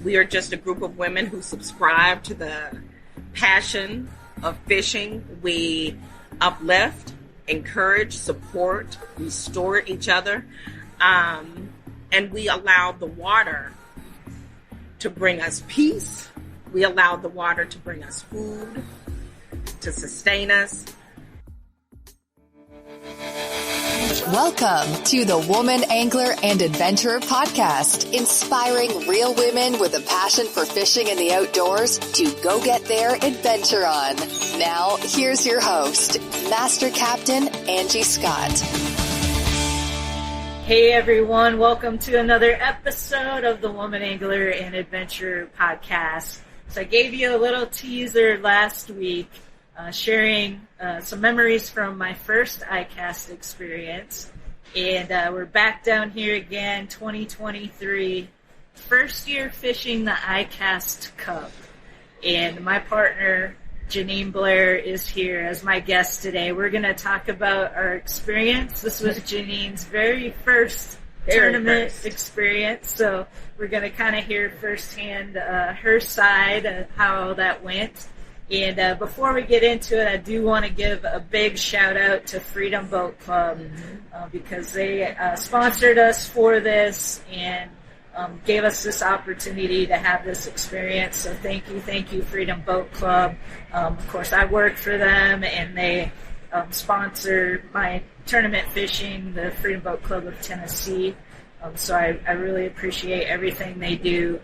We are just a group of women who subscribe to the passion of fishing. We uplift, encourage, support, restore each other, and we allow the water to bring us peace. We allow the water to bring us food, to sustain us. Welcome to the Woman Angler and Adventurer Podcast, inspiring real women with a passion for fishing in the outdoors to go get their adventure on. Now, here's your host, Master Captain Angie Scott. Hey everyone, welcome to another episode of the Woman Angler and Adventurer Podcast. So I gave you a little teaser last week, sharing some memories from my first iCast experience. And we're back down here again, 2023, first year fishing the iCast Cup. And my partner, Jeanine Blair, is here as my guest today. We're going to talk about our experience. This was Janine's very first tournament experience, so we're going to kind of hear firsthand her side of how that went. And before we get into it, I do want to give a big shout out to Freedom Boat Club because they sponsored us for this and gave us this opportunity to have this experience. So thank you, Freedom Boat Club. Of course, I work for them, and they sponsor my tournament fishing, the Freedom Boat Club of Tennessee. So I really appreciate everything they do.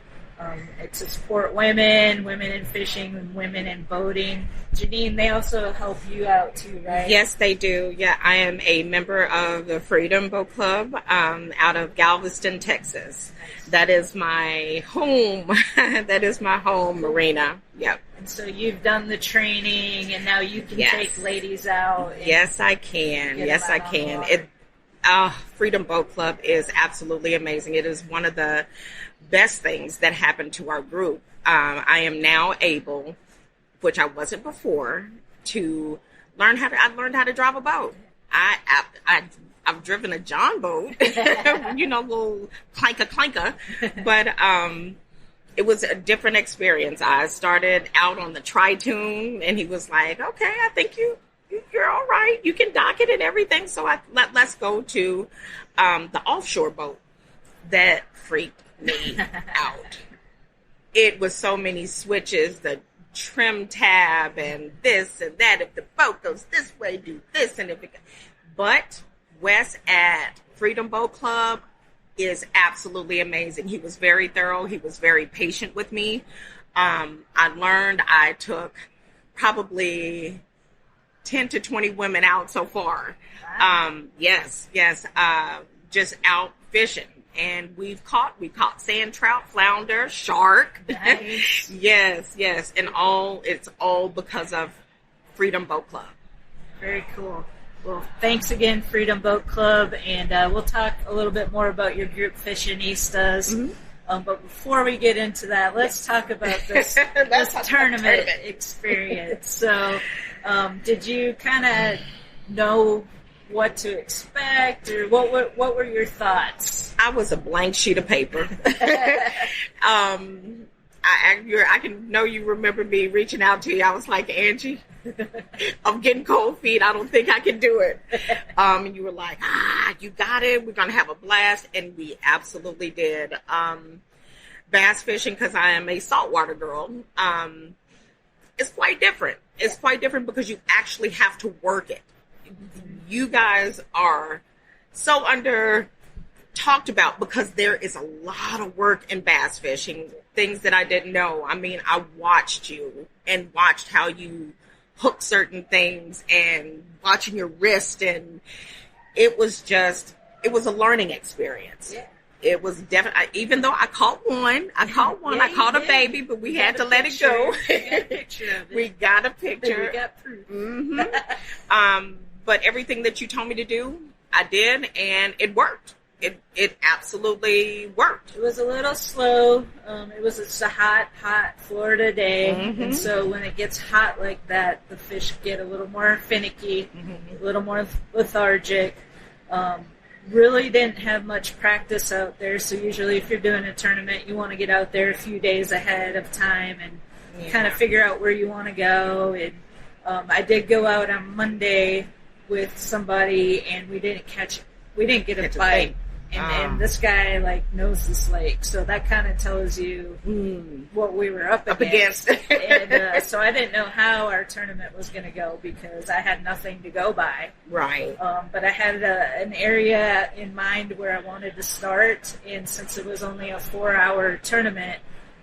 It's to support women in fishing, and women in boating. Jeanine, they also help you out too, right? Yes, they do. Yeah, I am a member of the Freedom Boat Club out of Galveston, Texas. That is my home. That is my home marina. Yep. And so you've done the training, and now you can take ladies out. Yes, I can. Yes, I can. Freedom Boat Club is absolutely amazing. It is one of the best things that happened to our group. I am now able, which I wasn't before, to learn how to. I learned how to drive a boat. I've driven a John boat, little clanker, but it was a different experience. I started out on the Tritoon, and he was like, "Okay, I think you're all right. You can dock it and everything." So let's go to the offshore boat. That freaked me out. It was so many switches, the trim tab and this and that. If the boat goes this way, do this. But Wes at Freedom Boat Club is absolutely amazing. He was very thorough. He was very patient with me. I took probably 10 to 20 women out so far. Wow. Just out fishing. And we caught sand trout, flounder, shark. Nice. Yes. And it's all because of Freedom Boat Club. Very cool. Well, thanks again, Freedom Boat Club. And we'll talk a little bit more about your group, Fishanistas. Mm-hmm. But before we get into that, let's talk about this tournament experience. So did you kind of know what to expect, or what were your thoughts? I was a blank sheet of paper. I can know you remember me reaching out to you. I was like, Angie, I'm getting cold feet. I don't think I can do it. And you were like, you got it. We're going to have a blast. And we absolutely did. Bass fishing, because I am a saltwater girl, it's quite different. It's quite different because you actually have to work it. You guys are so talked about because there is a lot of work in bass fishing, things that I didn't know. I mean, I watched you and watched how you hook certain things and watching your wrist, and it was a learning experience. Yeah. It was definitely, even though I caught one, I caught a baby, but we had to let it go. We got a picture. We got proof. Mm-hmm. But everything that you told me to do, I did, and it worked. It absolutely worked. It was a little slow. It's a hot Florida day, mm-hmm. and so when it gets hot like that, the fish get a little more finicky, mm-hmm. a little more lethargic. really didn't have much practice out there. So usually if you're doing a tournament, you want to get out there a few days ahead of time and kind of figure out where you want to go. And I did go out on Monday with somebody, and we didn't get a bite. And this guy knows this lake, so that kind of tells you what we were up against. And so I didn't know how our tournament was going to go because I had nothing to go by. Right. But I had an area in mind where I wanted to start, and since it was only a 4-hour tournament,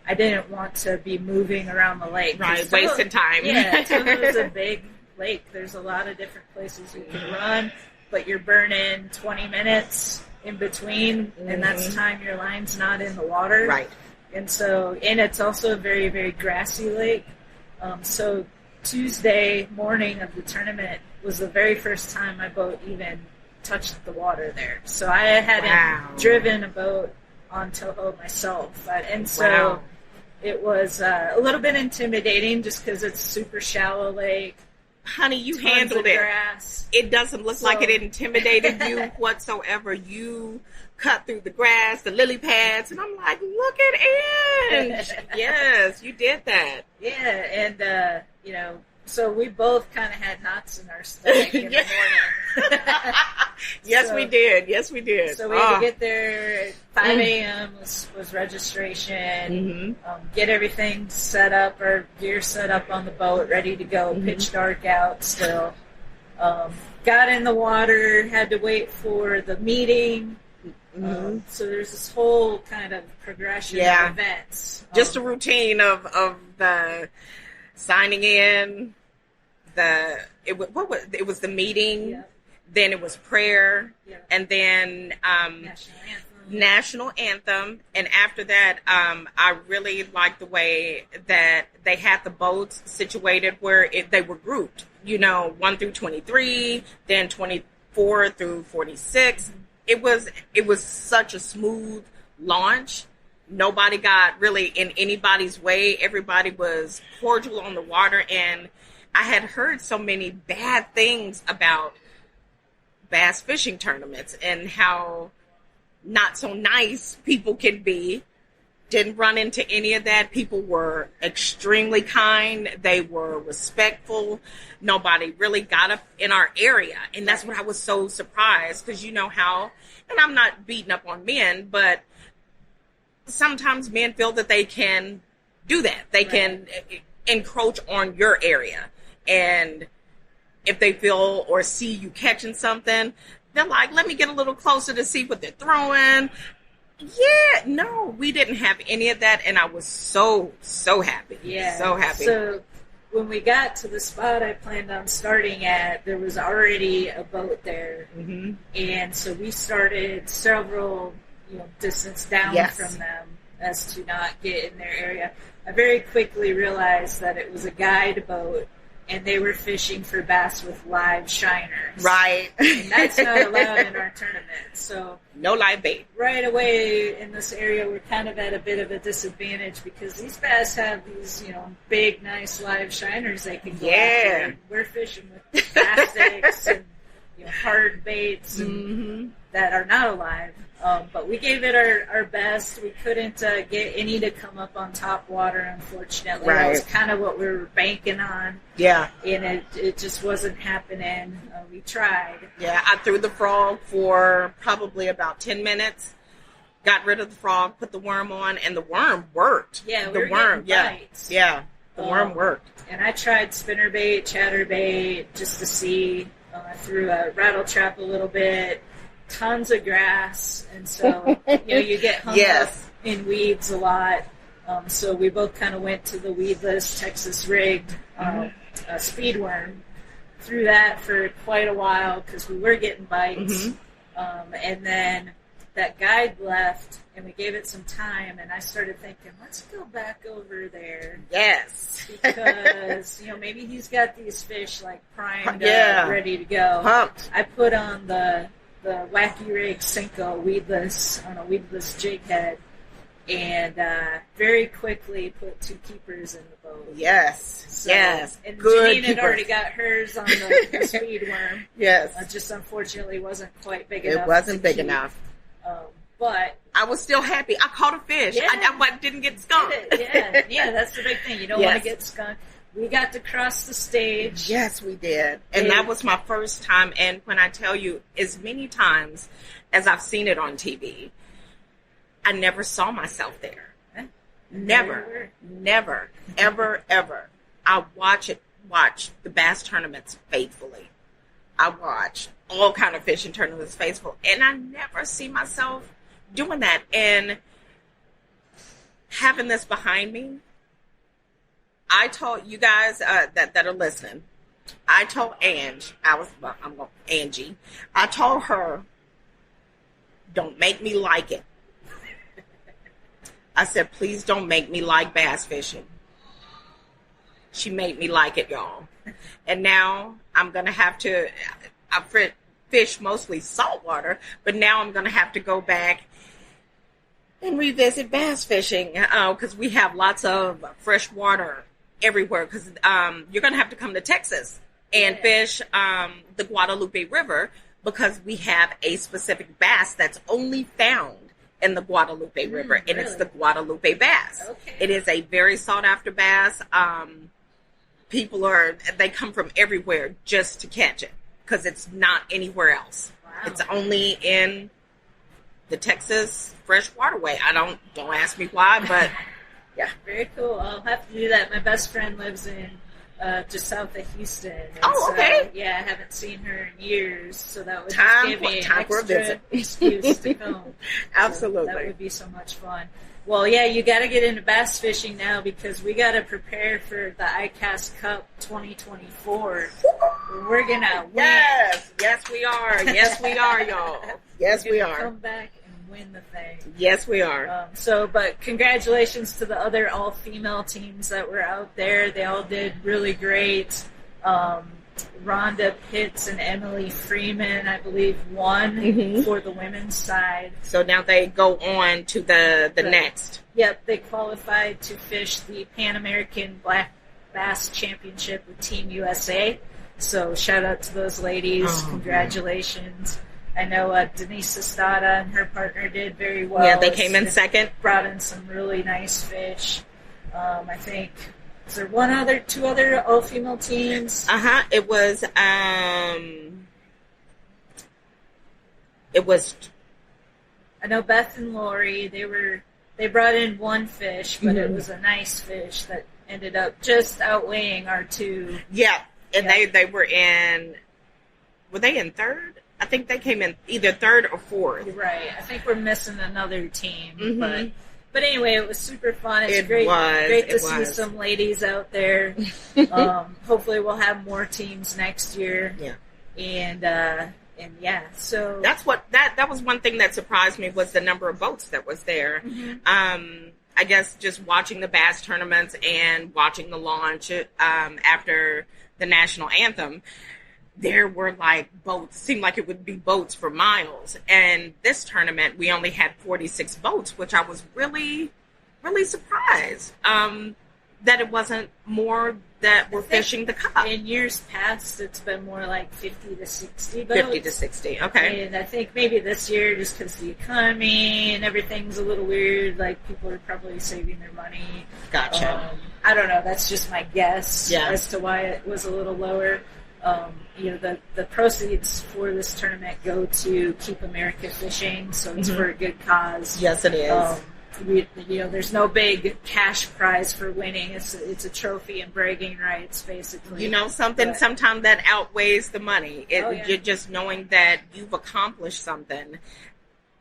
I didn't want to be moving around the lake. Right, wasting time. Yeah, Tillamook is a big lake. There's a lot of different places you can run, but you're burning 20 minutes in between, and that's time your line's not in the water. Right. And it's also a very, very grassy lake. So Tuesday morning of the tournament was the very first time my boat even touched the water there. So I hadn't driven a boat on Toho myself. And so it was a little bit intimidating just because it's a super shallow lake. Honey, you handled it. Grass. It doesn't look like it intimidated you whatsoever. You cut through the grass, the lily pads, and I'm like, look at Ange. Yes, you did that. Yeah, and, so we both kind of had knots in our stomach in the morning. Yes, we did. Yes, we did. So we had to get there at 5 a.m. was registration, get everything set up, our gear set up on the boat, ready to go, pitch dark out still. Got in the water, had to wait for the meeting. So there's this whole kind of progression of events. Just a routine of the signing in, it was the meeting, then it was prayer, and then national anthem, and after that, I really liked the way that they had the boats situated where they were grouped. 1 through 23, then 24 through 46. It was such a smooth launch. Nobody got really in anybody's way. Everybody was cordial on the water, and I had heard so many bad things about bass fishing tournaments and how not so nice people can be. Didn't run into any of that. People were extremely kind. They were respectful. Nobody really got up in our area. And that's what I was so surprised, because you know how, and I'm not beating up on men, but sometimes men feel that they can do that. They can encroach on your area. And if they feel or see you catching something, they're like, let me get a little closer to see what they're throwing. Yeah, no, we didn't have any of that. And I was so happy. Yeah. So happy. So when we got to the spot I planned on starting at, there was already a boat there. And so we started several distance down from them as to not get in their area. I very quickly realized that it was a guide boat, and they were fishing for bass with live shiners. Right. And that's not allowed in our tournament. So no live bait. Right away in this area, we're kind of at a bit of a disadvantage because these bass have these, big, nice live shiners they can go after. And we're fishing with plastics and hard baits and that are not alive. But we gave it our best. We couldn't get any to come up on top water, unfortunately. That was kind of what we were banking on. Yeah. And it just wasn't happening. We tried. Yeah, I threw the frog for probably about 10 minutes. Got rid of the frog, put the worm on, and the worm worked. Yeah, the worm, bites. Yeah, the worm worked. And I tried spinnerbait, chatterbait, just to see. I threw a rattle trap a little bit. Tons of grass, and so you get hung up in weeds a lot. So we both kind of went to the weedless Texas rigged speed worm. Threw that for quite a while because we were getting bites. And then that guide left, and we gave it some time. And I started thinking, let's go back over there. Yes, because maybe he's got these fish primed up, ready to go. Pumped. I put on the Wacky Rig Cinco weedless on a weedless jig head, and very quickly put 2 keepers in the boat. Yes. So, yes. And Good Jeanine had already got hers on the speed worm. Yes. Just unfortunately wasn't quite big It enough. wasn't big enough. But I was still happy. I caught a fish. Yeah. I didn't get skunked. Yeah, that's the big thing. You don't want to get skunked. We got to cross the stage. Yes, we did. And that was my first time. And when I tell you, as many times as I've seen it on TV, I never saw myself there. Never, ever. I watch the bass tournaments faithfully. I watch all kind of fishing tournaments faithful, and I never see myself doing that. And having this behind me, I told you guys that are listening. I told Angie. I told her, don't make me like it. I said, please don't make me like bass fishing. She made me like it, y'all. And now I'm going to have to, I fish mostly saltwater, but now I'm going to have to go back and revisit bass fishing because we have lots of fresh water everywhere because you're going to have to come to Texas and fish the Guadalupe River because we have a specific bass that's only found in the Guadalupe River, and it's the Guadalupe bass. Okay. It is a very sought-after bass. They come from everywhere just to catch it because it's not anywhere else. Wow. It's only in the Texas fresh waterway. Don't ask me why, but yeah. Very cool. I'll have to do that. My best friend lives in just south of Houston. And okay. I haven't seen her in years, so that would Time just give me for an a visit. excuse to come. Absolutely. So that would be so much fun. Well, yeah, you got to get into bass fishing now because we got to prepare for the iCast Cup 2024. We're going to win. Yes, we are. Yes, we are, y'all. Yes, we are. Come back and win the thing. Yes, we are. But congratulations to the other all-female teams that were out there. They all did really great. Rhonda Pitts and Emily Freeman, I believe, won for the women's side. So now they go on to the next. Yep, they qualified to fish the Pan American Black Bass Championship with Team USA. So shout out to those ladies. Congratulations. I know Denise Estrada and her partner did very well. Yeah, they came in second. Brought in some really nice fish. I think... Is there two other all-female teams? It was, I know Beth and Lori, they brought in one fish, but it was a nice fish that ended up just outweighing our two. Yeah, and they were they in third? I think they came in either third or fourth. Right. I think we're missing another team, But anyway, it was super fun. It's great to see some ladies out there. Hopefully, we'll have more teams next year. Yeah, and yeah. So that's what that was one thing that surprised me was the number of boats that was there. I guess just watching the bass tournaments and watching the launch after the national anthem. There were boats, seemed like it would be boats for miles. And this tournament, we only had 46 boats, which I was really, really surprised that it wasn't more that were fishing the cup. In years past, it's been more like 50 to 60 boats. 50 to 60, okay. And I think maybe this year, just because the economy and everything's a little weird, people are probably saving their money. Gotcha. I don't know. That's just my guess as to why it was a little lower. The proceeds for this tournament go to Keep America Fishing, so it's for a good cause. Yes, it is. There's no big cash prize for winning. It's a trophy and bragging rights, basically. Sometimes that outweighs the money. You're just knowing that you've accomplished something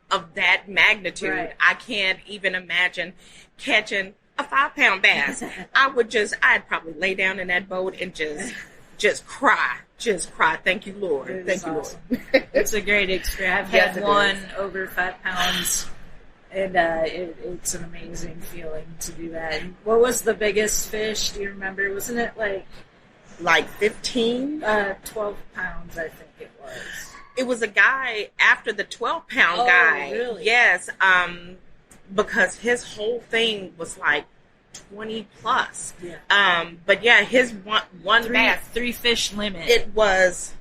of that magnitude. Right. I can't even imagine catching a 5-pound bass. I'd probably lay down in that boat and just cry. Thank you, Lord. Thank you, awesome. Lord. It's a great experience. I've had one over 5 pounds, and it's an amazing feeling to do that. And what was the biggest fish? Do you remember? Wasn't it like 15? 12 pounds, I think it was. It was a guy after the 12-pound Oh, guy. really? Yes, because his whole thing was 20 plus. Yeah. But yeah, his one bass, 3 fish limit. it was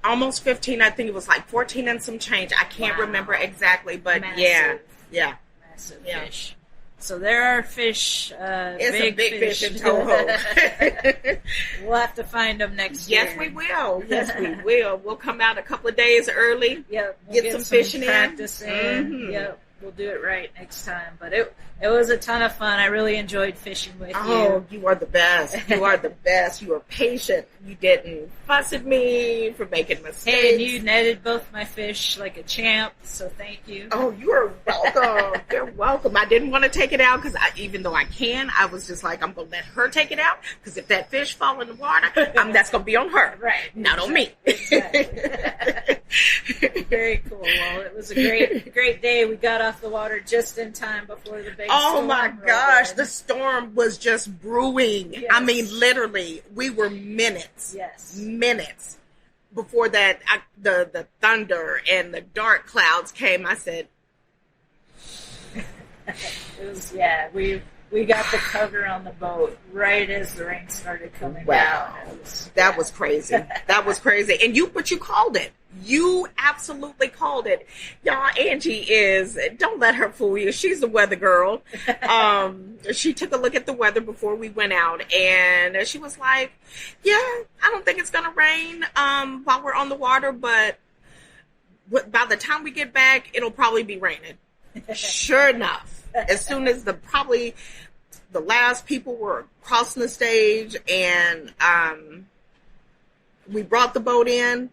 almost 15. I think it was like 14 and some change. I can't remember exactly, but Massive. yeah. Massive fish. So there are fish. It's a big fish in Toho. We'll have to find them next year. Yes, we will. Yes, we will. We'll come out a couple of days early. Yep. We'll get some fishing practice in. Mm-hmm. Yep. We'll do it right next time. But it was a ton of fun. I really enjoyed fishing with you. Oh, you are the best. You are the best. You were patient. You didn't fuss at me for making mistakes. Hey, and you netted both my fish like a champ, so thank you. Oh, you are welcome. You're welcome. I didn't want to take it out because even though I can, I was just like, I'm going to let her take it out because if that fish fall in the water, that's going to be on her. Right. Not on me. Exactly. Very cool. Well, it was a great day. We got off the water just in time before the big storm. Oh my gosh, the storm was just brewing. Yes. I mean, literally, we were minutes before that. The thunder and the dark clouds came. I said, it was we got the cover on the boat right as the rain started coming down. That was crazy. That was crazy. And you called it. You absolutely called it. Y'all, Angie don't let her fool you. She's the weather girl. She took a look at the weather before we went out, and she was like, yeah, I don't think it's going to rain while we're on the water, but by the time we get back, it'll probably be raining. Sure enough, as soon as the last people were crossing the stage and we brought the boat in,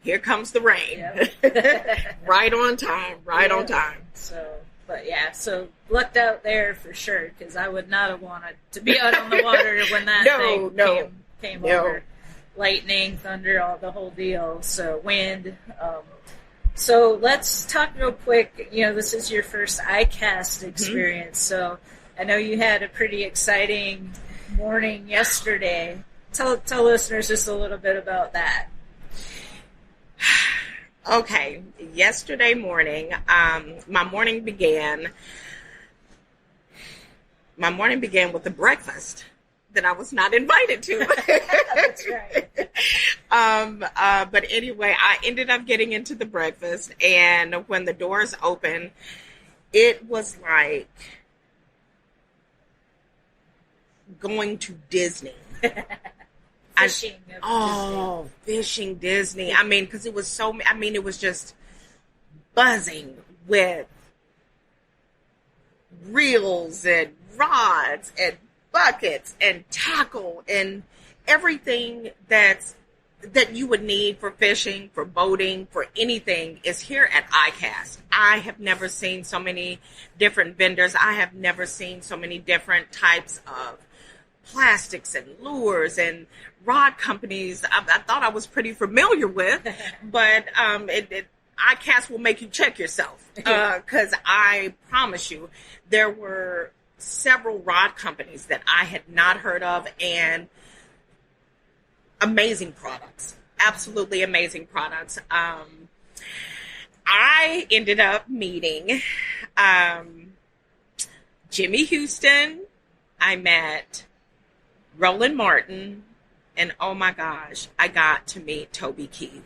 here comes the rain. Yep. Right on time. On time. So lucked out there for sure, because I would not have wanted to be out on the water when that came over. Lightning, thunder, the whole deal. So wind. So let's talk real quick. This is your first iCast experience. Mm-hmm. So I know you had a pretty exciting morning yesterday. Tell listeners just a little bit about that. Okay, yesterday morning, my morning began with a breakfast that I was not invited to. That's right. But anyway, I ended up getting into the breakfast, and when the doors opened, it was like going to Disney. Fishing Disney. I mean, because it was it was just buzzing with reels and rods and buckets and tackle and everything that you would need for fishing, for boating, for anything is here at iCast. I have never seen so many different vendors. I have never seen so many different types of plastics and lures and rod companies. I thought I was pretty familiar with, but iCast will make you check yourself, because I promise you there were several rod companies that I had not heard of, and amazing products, absolutely amazing products. I ended up meeting Jimmy Houston. I met Roland Martin, and oh my gosh, I got to meet Toby Keith.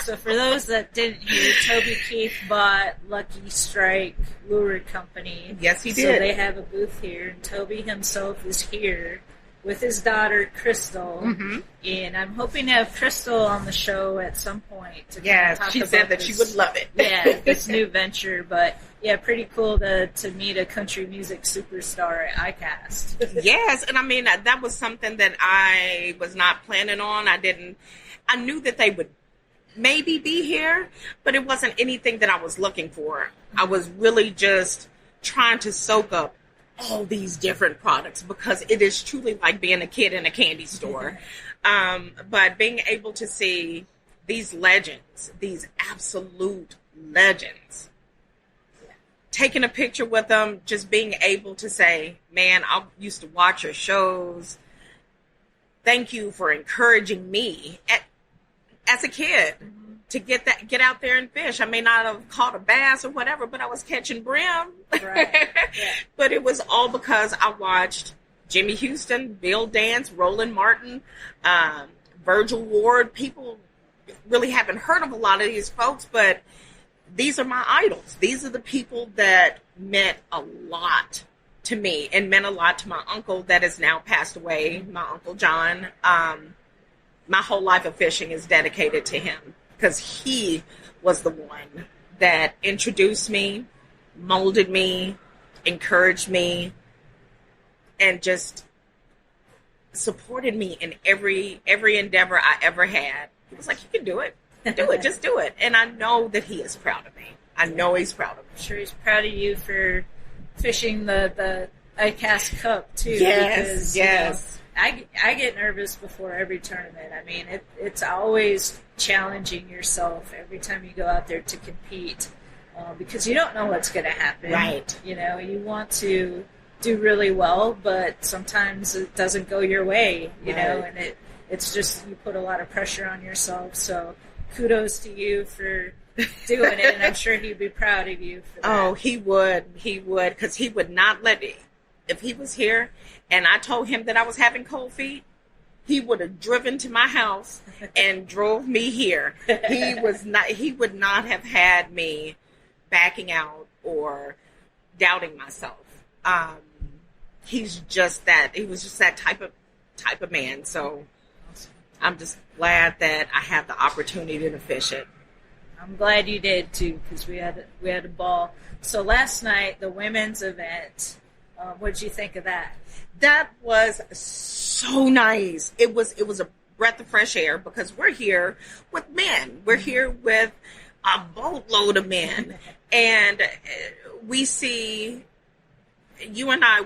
So for those that didn't hear, Toby Keith bought Lucky Strike Lure Company. Yes, he did. So they have a booth here, and Toby himself is here with his daughter, Crystal. Mm-hmm. And I'm hoping to have Crystal on the show at some point. Yeah, she said that she would love it. Yeah, this new venture. But yeah, pretty cool to meet a country music superstar at iCast. Yes, and I mean, that was something that I was not planning on. I knew that they would maybe be here, but it wasn't anything that I was looking for. I was really just trying to soak up all these different products, because it is truly like being a kid in a candy store. But being able to see these legends, these absolute legends, taking a picture with them, just being able to say, man, I used to watch your shows. Thank you for encouraging me as a kid. to get out there and fish. I may not have caught a bass or whatever, but I was catching brim. Right. Yeah. But it was all because I watched Jimmy Houston, Bill Dance, Roland Martin, Virgil Ward. People really haven't heard of a lot of these folks, but these are my idols. These are the people that meant a lot to me and meant a lot to my uncle that has now passed away, my Uncle John. My whole life of fishing is dedicated to him because he was the one that introduced me, molded me, encouraged me, and just supported me in every endeavor I ever had. He was like, you can do it. Do it. Just do it. And I know that he is proud of me. I know he's proud of me. I'm sure he's proud of you for fishing the iCast Cup, too. Yes, because, yes. I get nervous before every tournament. I mean, it's always challenging yourself every time you go out there to compete because you don't know what's going to happen. Right. You know, you want to do really well, but sometimes it doesn't go your way, you know, and it's just you put a lot of pressure on yourself. So kudos to you for doing it, and I'm sure he'd be proud of you for that. Oh, he would, because he would not let me. If he was here and I told him that I was having cold feet, he would have driven to my house and drove me here. He would not have had me backing out or doubting myself. He was just that type of man. So I'm just glad that I had the opportunity to fish it. I'm glad you did too, because we had a ball. So last night, the women's event. What did you think of that? That was so nice. It was a breath of fresh air because we're here with men. We're here with a boatload of men, and we see you and I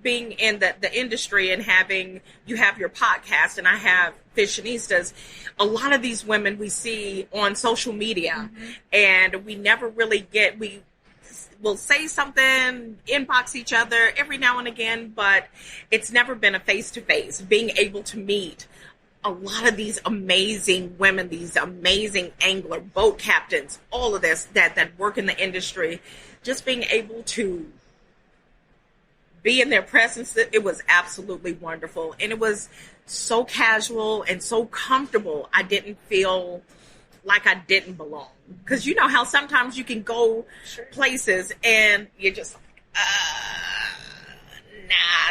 being in the industry and you have your podcast and I have Fishanistas. A lot of these women we see on social media, and we never really we'll say something, inbox each other every now and again, but it's never been a face-to-face. Being able to meet a lot of these amazing women, these amazing angler, boat captains, all of this that work in the industry, just being able to be in their presence, it was absolutely wonderful. And it was so casual and so comfortable. I didn't feel like I didn't belong. Because you know how sometimes you can go places and you're just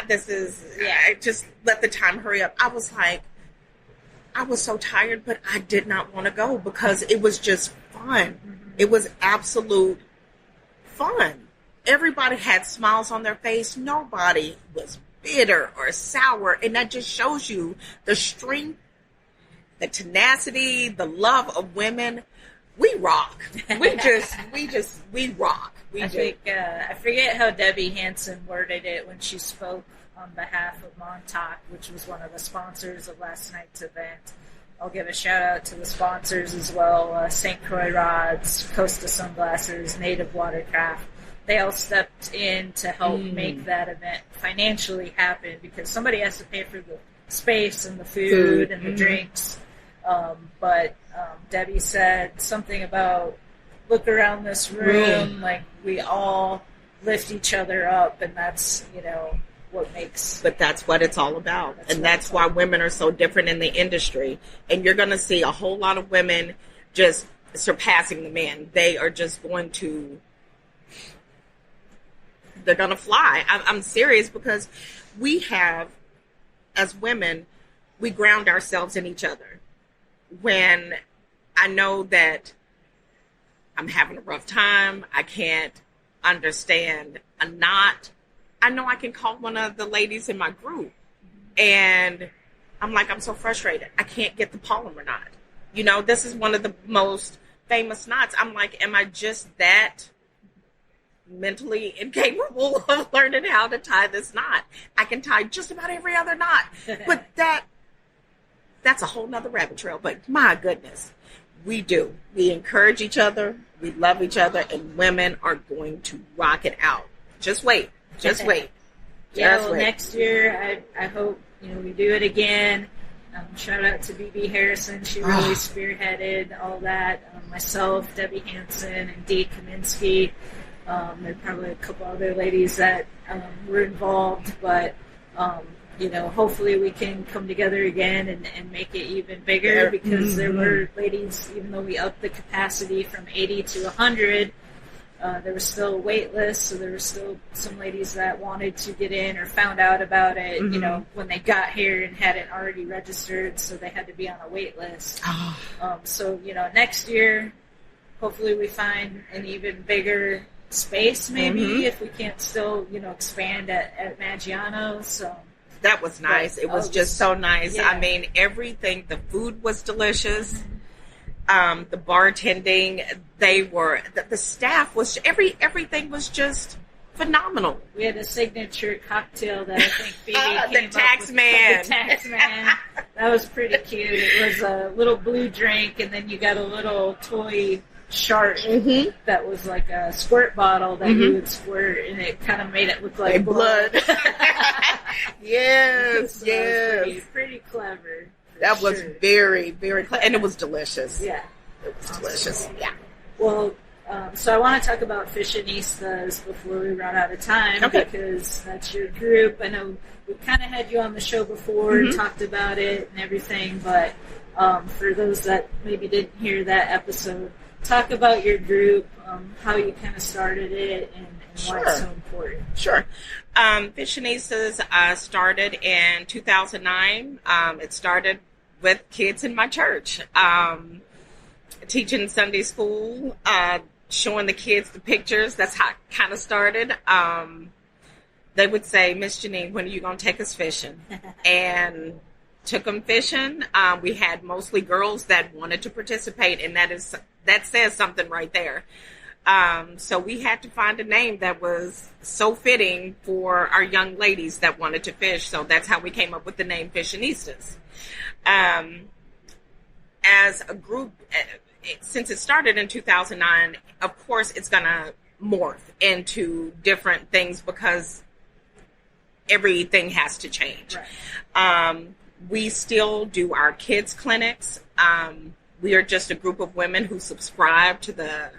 like, just let the time hurry up. I was so tired, but I did not want to go because it was just fun. It was absolute fun. Everybody had smiles on their face. Nobody was bitter or sour. And that just shows you the strength, the tenacity, the love of women. We rock. We rock. I forget how Debbie Hansen worded it when she spoke on behalf of Montauk, which was one of the sponsors of last night's event. I'll give a shout out to the sponsors as well, St. Croix Rods, Costa Sunglasses, Native Watercraft. They all stepped in to help make that event financially happen because somebody has to pay for the space and the food and the drinks. But Debbie said something about look around this room, like we all lift each other up, and that's, what makes... But that's what it's all about. That's why women are so different in the industry. And you're going to see a whole lot of women just surpassing the men. They are just going to... They're going to fly. I'm serious because we have, as women, we ground ourselves in each other. When I know that I'm having a rough time, I can't understand a knot, I know I can call one of the ladies in my group. And I'm like, I'm so frustrated. I can't get the polymer knot. This is one of the most famous knots. I'm like, am I just that mentally incapable of learning how to tie this knot? I can tie just about every other knot. But that's a whole nother rabbit trail. But my goodness, we do. We encourage each other. We love each other. And women are going to rock it out. Just wait. Just wait. Next year, I hope, we do it again. Shout out to BB Harrison. She really spearheaded all that. Myself, Debbie Hansen, and Dee Kaminsky. There are probably a couple other ladies that were involved, but hopefully we can come together again and make it even bigger, because there were ladies, even though we upped the capacity from 80 to 100, there was still a wait list, so there were still some ladies that wanted to get in or found out about it, when they got here and hadn't already registered, so they had to be on a wait list. So, next year, hopefully we find an even bigger space, maybe, if we can't still, expand at Maggiano's. So that was nice. It was just so nice. Yeah. I mean, everything, the food was delicious. The bartending, the staff was, everything was just phenomenal. We had a signature cocktail that I think Phoebe came up with. The tax man. The tax man. That was pretty cute. It was a little blue drink, and then you got a little toy shark that was like a squirt bottle that you would squirt, and it kind of made it look like blood. Yes, So yes. it was pretty clever. That was very, very clever, and it was delicious. Yeah. It was delicious. Yeah. Well, so I want to talk about Fishanistas before we run out of time, because that's your group. I know we kind of had you on the show before, talked about it and everything, but for those that maybe didn't hear that episode, talk about your group, how you kind of started it, and why it's so important. Sure. Fishanistas started in 2009. It started with kids in my church, teaching Sunday school, showing the kids the pictures. That's how it kind of started. They would say, "Miss Jeanine, when are you going to take us fishing?" And took them fishing. We had mostly girls that wanted to participate, and that says something right there. So we had to find a name that was so fitting for our young ladies that wanted to fish. So that's how we came up with the name Fishanistas. As a group, since it started in 2009, of course it's going to morph into different things because everything has to change. Right. We still do our kids clinics. We are just a group of women who subscribe to the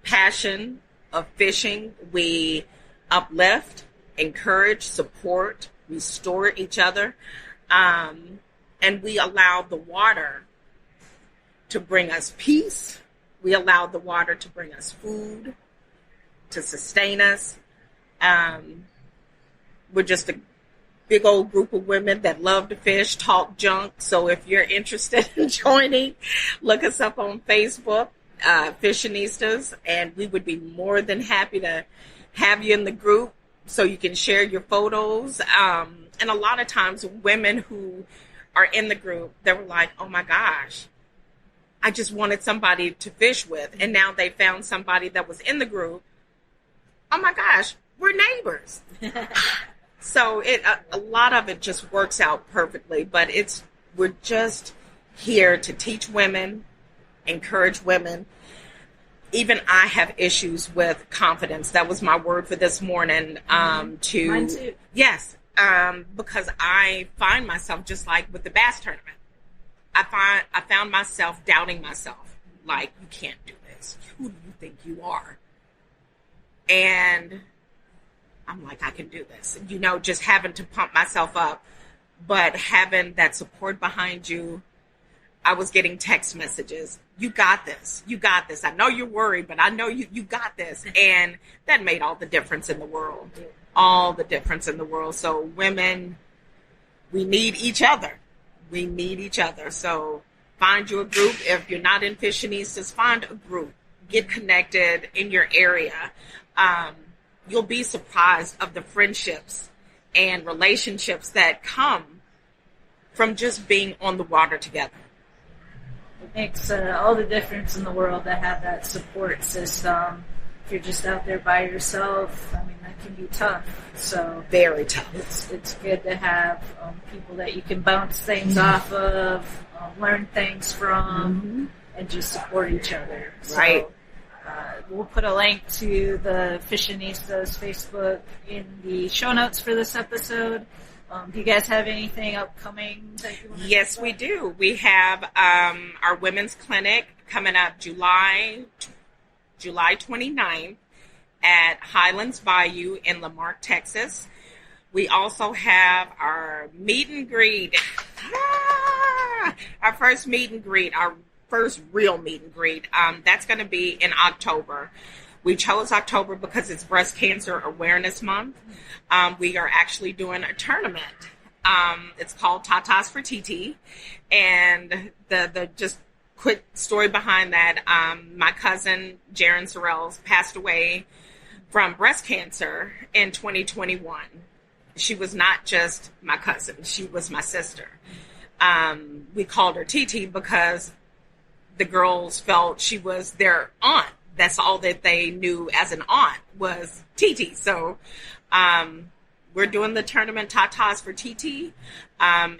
passion of fishing. We uplift, encourage, support, restore each other, and we allow the water to bring us peace. We allow the water to bring us food, to sustain us. We're just a big old group of women that love to fish, talk junk. So if you're interested in joining, look us up on Facebook, Fishanistas, and we would be more than happy to have you in the group so you can share your photos. And a lot of times women who are in the group, they were like, "Oh my gosh, I just wanted somebody to fish with." And now they found somebody that was in the group. Oh my gosh, we're neighbors. So a lot of it just works out perfectly, but we're just here to teach women, encourage women. Even I have issues with confidence. That was my word for this morning. Mine too. Yes, because I find myself just like with the bass tournament. I found myself doubting myself, like, you can't do this. Who do you think you are? And I'm like, I can do this. Just having to pump myself up, but having that support behind you. I was getting text messages. "You got this. You got this. I know you're worried, but I know you got this." And that made all the difference in the world. All the difference in the world. So women, we need each other. We need each other. So find you a group. If you're not in Fishanistas, find a group. Get connected in your area. You'll be surprised of the friendships and relationships that come from just being on the water together. It makes all the difference in the world to have that support system. If you're just out there by yourself, I mean, that can be tough. So very tough. It's good to have people that you can bounce things off of, learn things from, and just support each other. So, right. We'll put a link to the Fishanistas Facebook in the show notes for this episode. Do you guys have anything upcoming that you want to Yes, we do. We have our women's clinic coming up July 29th at Highlands Bayou in Lamarck, Texas. We also have our meet and greet. Our first meet and greet, our first real meet and greet. That's going to be in October. We chose October because it's Breast Cancer Awareness Month. We are actually doing a tournament. It's called Tatas for TT. And the just quick story behind that, my cousin, Jaron Sorrells, passed away from breast cancer in 2021. She was not just my cousin. She was my sister. We called her TT because the girls felt she was their aunt. That's all that they knew as an aunt was TT. So we're doing the tournament Tatas for TT.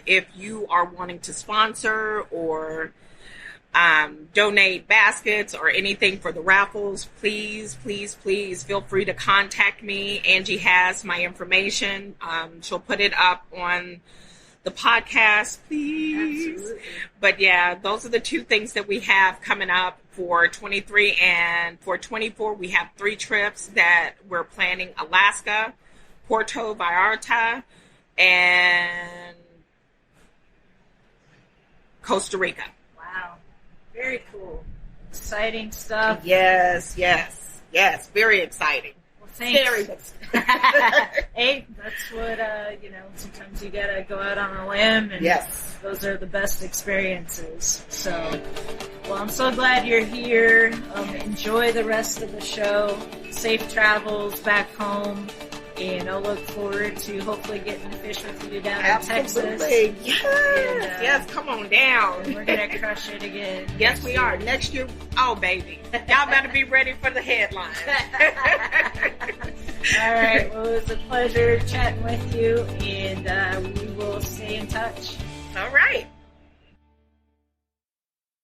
If you are wanting to sponsor or donate baskets or anything for the raffles, please feel free to contact me. Angie has my information. She'll put it up on the podcast, please. Absolutely. But yeah, those are the two things that we have coming up for 23, and for 24 we have 3 trips that we're planning: Alaska, Puerto Vallarta, and Costa Rica. Wow. Very cool. Exciting stuff. Yes. Very exciting. Well, thanks. Very exciting. Hey, that's what, sometimes you gotta go out on a limb, and Yes. those are the best experiences. So, well, I'm so glad you're here. Enjoy the rest of the show. Safe travels back home. And I'll look forward to hopefully getting to fish with you down in Texas. Absolutely. Yes. Come on down. And we're going to crush it again. Yes, we are. Next year, oh, baby. Y'all better be ready for the headline. All right. Well, it was a pleasure chatting with you, and we will stay in touch. All right.